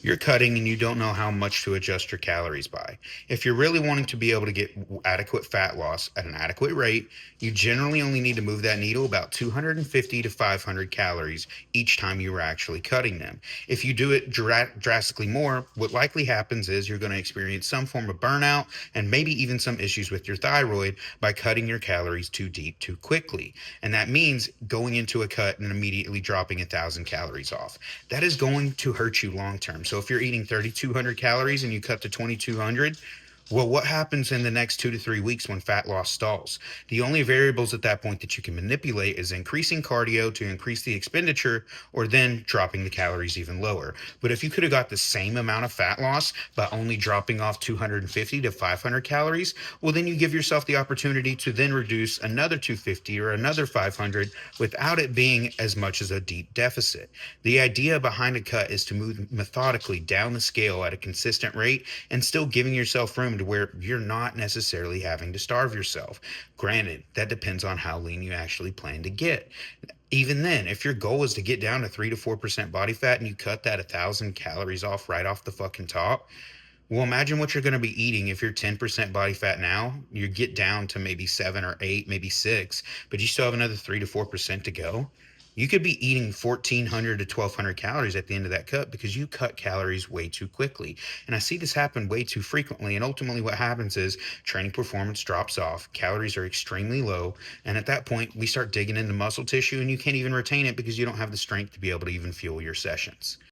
You're cutting and you don't know how much to adjust your calories by. If you're really wanting to be able to get adequate fat loss at an adequate rate, you generally only need to move that needle about 250 to 500 calories each time you are actually cutting them. If you do it drastically more, what likely happens is you're going to experience some form of burnout and maybe even some issues with your thyroid by cutting your calories too deep too quickly. And that means going into a cut and immediately dropping 1,000 calories off. That is going to hurt you long term. So if you're eating 3,200 calories and you cut to 2,200, well, what happens in the next 2 to 3 weeks when fat loss stalls? The only variables at that point that you can manipulate is increasing cardio to increase the expenditure or then dropping the calories even lower. But if you could have got the same amount of fat loss by only dropping off 250 to 500 calories, well, then you give yourself the opportunity to then reduce another 250 or another 500 without it being as much as a deep deficit. The idea behind a cut is to move methodically down the scale at a consistent rate and still giving yourself room to where you're not necessarily having to starve yourself. Granted, that depends on how lean you actually plan to get. Even then, if your goal is to get down to 3 to 4% body fat and you cut that 1,000 calories off right off the fucking top, well, imagine what you're going to be eating if you're 10% body fat now. You get down to maybe 7 or 8, maybe 6, but you still have another 3 to 4% to go. You could be eating 1,400 to 1,200 calories at the end of that cut because you cut calories way too quickly. And I see this happen way too frequently. And ultimately, what happens is training performance drops off, calories are extremely low. And at that point, we start digging into muscle tissue, and you can't even retain it because you don't have the strength to be able to even fuel your sessions.